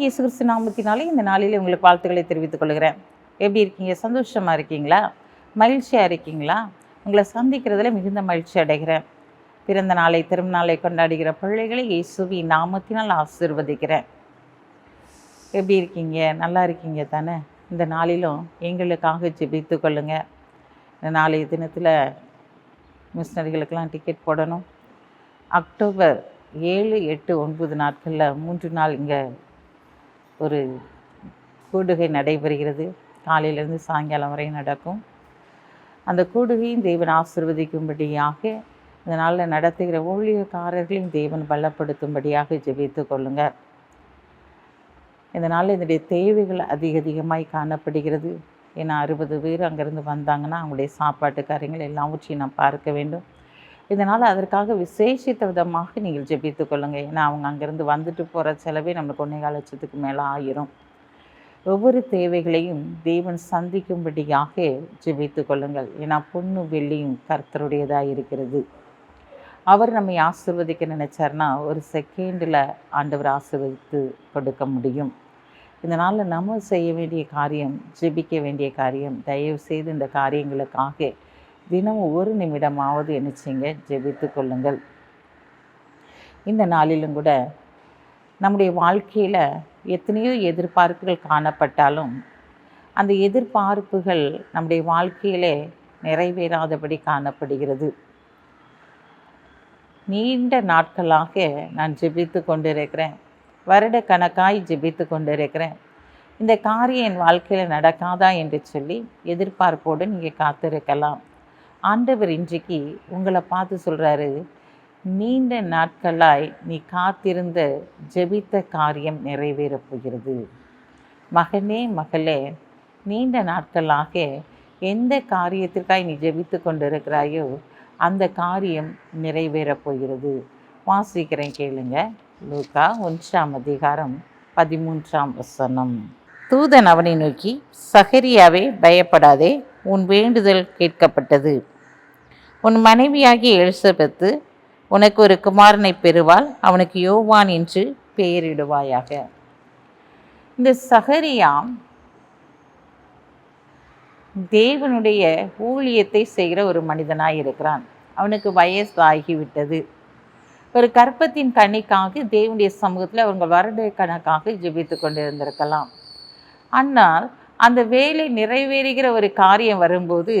ஆண்டவராகிய இயேசு கிறிஸ்து நாமத்தினாலே இந்த நாளிலே உங்களுக்கு வாழ்த்துக்களை தெரிவித்துக் கொள்கிறேன். எப்படி இருக்கீங்க? சந்தோஷமாக இருக்கீங்களா? மகிழ்ச்சியாக இருக்கீங்களா? உங்களை சந்திக்கிறதுல மிகுந்த மகிழ்ச்சி அடைகிறேன். பிறந்த நாளை திருநாளை கொண்டாடுகிற பிள்ளைகளை இயேசுவின் நாமத்தினால் ஆசீர்வதிக்கிறேன். எப்படி இருக்கீங்க? நல்லா இருக்கீங்க தானே? இந்த நாளிலும் எங்களுக்காக ஜெபித்து கொள்ளுங்க. இந்த நாளைய தினத்தில் மிஷினரிகளுக்கெல்லாம் டிக்கெட் போடணும். அக்டோபர் 7, 8, 9 நாட்களில் 3 நாள் இங்கே ஒரு கூடுகை நடைபெறுகிறது. காலையிலேருந்து சாயங்காலம் வரை நடக்கும். அந்த கூடுகையும் தேவன் ஆசீர்வதிக்கும்படியாக இந்த நாளில் நடத்துகிற ஊழியக்காரர்களையும் தேவன் பலப்படுத்தும்படியாக ஜெபித்து கொள்ளுங்க. இந்த நாளில் இதனுடைய தேவைகள் அதிகமாய் காணப்படுகிறது. ஏன்னா 60 பேர் அங்கேருந்து வந்தாங்கன்னா அவங்களுடைய சாப்பாட்டு காரியங்கள் எல்லாவற்றையும் நான் பார்க்க வேண்டும். இதனால் அதற்காக விசேஷித்த விதமாக நீங்கள் ஜெபித்து கொள்ளுங்கள். ஏன்னா அவங்க அங்கேருந்து வந்துட்டு போகிற செலவே நம்மளுக்கு 1.25 லட்சத்துக்கு மேலே ஆயிரும். ஒவ்வொரு தேவைகளையும் தேவன் சந்திக்கும்படியாக ஜெபித்து கொள்ளுங்கள். ஏன்னா பொண்ணு வெள்ளியும் கர்த்தருடையதாக இருக்கிறது. அவர் நம்மை ஆசீர்வதிக்க நினைச்சார்னா ஒரு செகண்டில் ஆண்டவர் ஆசீர்வதித்து கொடுக்க முடியும். இதனால் நம்ம செய்ய வேண்டிய காரியம், ஜெபிக்க வேண்டிய காரியம், தயவு செய்து இந்த காரியங்களுக்காக தினமும் 1 நிமிடமாவது என்ன செய்யுங்க, ஜெபித்து கொள்ளுங்கள். இந்த நாளிலும் கூட நம்முடைய வாழ்க்கையில் எத்தனையோ எதிர்பார்ப்புகள் காணப்பட்டாலும் அந்த எதிர்பார்ப்புகள் நம்முடைய வாழ்க்கையிலே நிறைவேறாதபடி காணப்படுகிறது. நீண்ட நாட்களாக நான் ஜெபித்து கொண்டிருக்கிறேன், வருட கணக்காய் ஜெபித்து கொண்டிருக்கிறேன், இந்த காரியம் என் வாழ்க்கையில் நடக்காதா என்று சொல்லி எதிர்பார்ப்போடு நீங்கள் காத்திருக்கலாம். ஆண்டவர் இன்றைக்கு உங்களை பார்த்து சொல்கிறாரு, நீண்ட நாட்களாய் நீ காத்திருந்த ஜெபித்த காரியம் நிறைவேறப் போகிறது. மகனே மகளே, நீண்ட நாட்களாக எந்த காரியத்திற்காய் நீ ஜெபித்து கொண்டிருக்கிறாயோ அந்த காரியம் நிறைவேறப் போகிறது. வாசிக்கிறேன், கேளுங்க. லூக்கா 1ஆம் அதிகாரம் 13ஆம் வசனம். தூதன் அவனை நோக்கி, சகரியாவே பயப்படாதே, உன் வேண்டுதல் கேட்கப்பட்டது. உன் மனைவியாகிய எலிசபெத்து உனக்கு ஒரு குமாரனை பெறுவாள், அவனுக்கு யோவான் என்று பெயரிடுவாயாக. இந்த சகரியா தேவனுடைய ஊழியத்தை செய்கிற ஒரு மனிதனாய் இருக்கிறான். அவனுக்கு வயசாகிவிட்டது. ஒரு கற்பத்தின் கண்ணிக்காக தேவனுடைய சமூகத்தில் அவங்க வருட கணக்காக ஜெபித்து கொண்டிருந்திருக்கலாம். ஆனால் அந்த வேலை நிறைவேறுகிற ஒரு காரியம் வரும்போது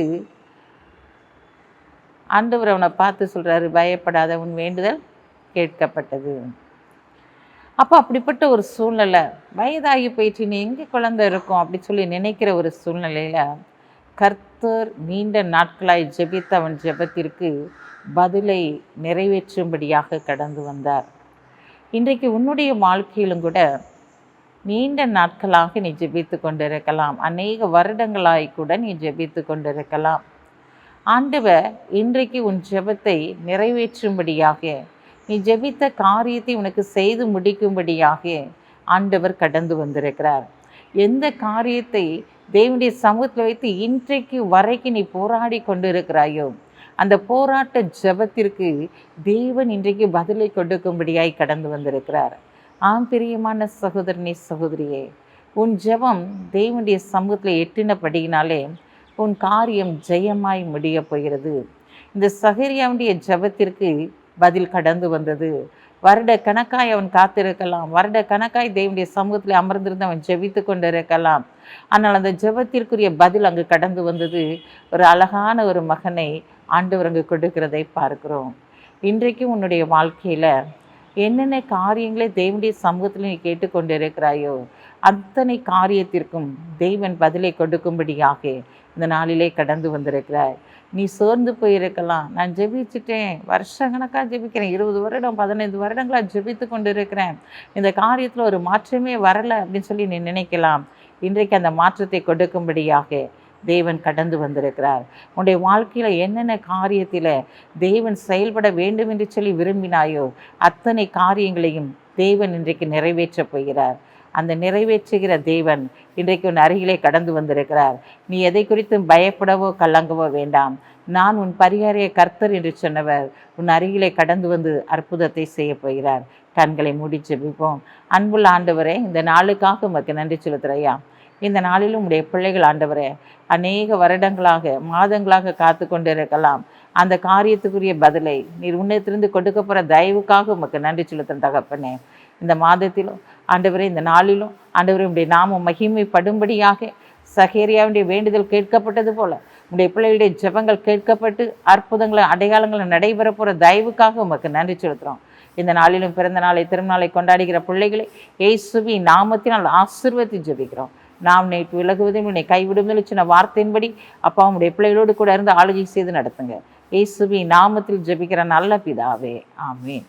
ஆண்டவர் அவனை பார்த்து சொல்கிறாரு, பயப்படாத, உன் வேண்டுதல் கேட்கப்பட்டது. அப்போ அப்படிப்பட்ட ஒரு சூழ்நிலை, வயதாகி போயிட்டு நீ எங்கே குழந்தை இருக்கும் அப்படி சொல்லி நினைக்கிற ஒரு சூழ்நிலையில் கர்த்தர் நீண்ட நாட்களாய் ஜெபித்த அவன் ஜெபத்திற்கு பதிலை நிறைவேற்றும்படியாக கடந்து வந்தார். இன்றைக்கு உன்னுடைய வாழ்க்கையிலும் கூட நீண்ட நாட்களாக நீ ஜெபித்து கொண்டிருக்கலாம், அநேக வருடங்களாய் கூட நீ ஜெபித்து கொண்டிருக்கலாம். ஆண்டவர் இன்றைக்கு உன் ஜெபத்தை நிறைவேற்றும்படியாக, நீ ஜெபித்த காரியத்தை உனக்கு செய்து முடிக்கும்படியாக ஆண்டவர் கடந்து வந்திருக்கிறார். எந்த காரியத்தை தேவனுடைய சமூகத்தில் வைத்து இன்றைக்கு வரைக்கும் நீ போராடி கொண்டிருக்கிறாயோ அந்த போராட்ட ஜெபத்திற்கு தேவன் இன்றைக்கு பதிலை கொடுக்கும்படியாய் கடந்து வந்திருக்கிறார். ஆம் பிரியமான சகோதரனே, சகோதரியே, உன் ஜெபம் தேவனுடைய சமூகத்தில் எட்டினபடியினாலே உன் காரியம் ஜெயமாய் முடிய போகிறது. இந்த சகரியாவுடைய ஜெபத்திற்கு பதில் கடந்து வந்தது. வருட கணக்காய் அவன் காத்திருக்கலாம், வருட கணக்காய் தேவனுடைய சமூகத்தில் அமர்ந்திருந்து அவன் ஜெபித்து கொண்டு இருக்கலாம். ஆனால் அந்த ஜெபத்திற்குரிய பதில் அங்கு கடந்து வந்தது. ஒரு அழகான ஒரு மகனை ஆண்டவர் அங்கு கொடுக்கிறதை பார்க்கிறோம். இன்றைக்கும் உன்னுடைய வாழ்க்கையில் என்னென்ன காரியங்களை தேவனுடைய சமூகத்தில் நீ கேட்டுக்கொண்டு இருக்கிறாயோ அத்தனை காரியத்திற்கும் தேவன் பதிலை கொடுக்கும்படியாக இந்த நாளிலே கடந்து வந்திருக்கிறாய். நீ சோர்ந்து போயிருக்கலாம், நான் ஜெபிச்சுட்டேன், வருஷக்கணக்காக ஜெபிக்கிறேன், 20 வருடம் 15 வருடங்களாக ஜெபித்து கொண்டு இருக்கிறேன், இந்த காரியத்தில் ஒரு மாற்றமே வரலை அப்படின்னு சொல்லி நீ நினைக்கலாம். இன்றைக்கு அந்த மாற்றத்தை கொடுக்கும்படியாக தேவன் கடந்து வந்திருக்கிறார். உன்னுடைய வாழ்க்கையில் என்னென்ன காரியத்தில் தேவன் செயல்பட வேண்டும் என்று சொல்லி விரும்பினாயோ அத்தனை காரியங்களையும் தேவன் இன்றைக்கு நிறைவேற்றப் போகிறார். அந்த நிறைவேற்றுகிற தேவன் இன்றைக்கு உன் அருகிலே கடந்து வந்திருக்கிறார். நீ எதை குறித்தும் பயப்படவோ கலங்கவோ வேண்டாம். நான் உன் பரிகாரிய கர்த்தர் என்று சொன்னவர் உன் அருகிலே கடந்து வந்து அற்புதத்தை செய்ய போகிறார். கண்களை மூடி ஜெபிப்போம். அன்புள்ள ஆண்டவரே, இந்த நாளுக்காக உமக்கு நன்றி செலுத்துறையா. இந்த நாளிலும் உடைய பிள்ளைகள் ஆண்டவரே அநேக வருடங்களாக மாதங்களாக காத்து கொண்டு இருக்கலாம். அந்த காரியத்துக்குரிய பதிலை நீர் உன்னத்திலிருந்து கொடுக்க போகிற தயவுக்காக உமக்கு நன்றி செலுத்தும் தகப்பனே. இந்த மாதத்திலும் ஆண்டவரே, இந்த நாளிலும் ஆண்டவரே உடைய நாமம் மகிமைப்படும்படியாக சகேரியாவுடைய வேண்டுதல் கேட்கப்பட்டது போல உடைய பிள்ளைகளுடைய ஜெபங்கள் கேட்கப்பட்டு அற்புதங்களை அடையாளங்களை நடைபெற போகிற தயவுக்காக உமக்கு நன்றி செலுத்துகிறோம். இந்த நாளிலும் பிறந்த நாளை திருநாளை கொண்டாடுகிற பிள்ளைகளை இயேசுவின் நாமத்தினால் ஆசீர்வதித்து ஜெபிக்கிறோம். நாம் நேற்று விலகுவதும் என்னை கைவிடுவதில் சின்ன வார்த்தையின்படி அப்பா உடைய பிள்ளைகளோடு கூட இருந்து ஆளுகை செய்து நடத்துங்க. இயேசுவின் நாமத்தில் ஜெபிக்கிற நல்ல பிதாவே, ஆமென்.